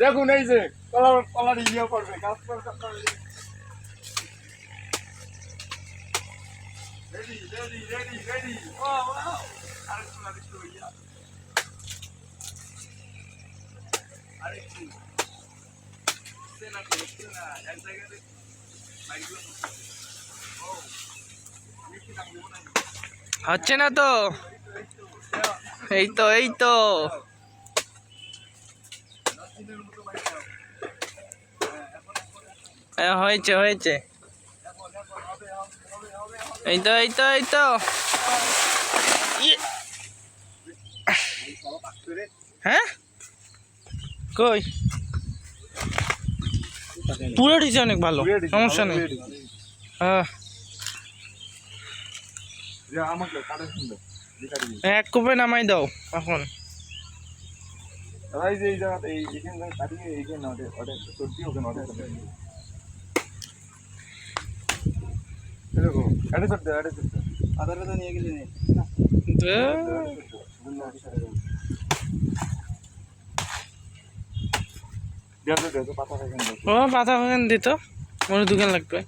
দেখুন এই যে কলার ইয়ে করবে কাজ করবে ready ready ready ready wow wow আরেকটু ইয়া আরেকটু সেনা এক জায়গাতে বাইকগুলো ও আমি কি নাম দেব না হচ্ছে না তো এই তো হয়েছে এই তো ইয়ে। হ্যাঁ কই পুরো ডিজে অনেক ভালো সমস্যা নেই হ্যাঁ আমাকে কাটা শুনবে এক কোপে নামাই দাও এখন এই যে এই জায়গাতে এইখানে কাটিয়ে এইখানে ওটা সর্দি ওখানে ওটা দেখো এটা সর্দি আদারটা তো নিয়ে গেলি নে ও পাতা বাগান দিত মনে দোকান লাগবে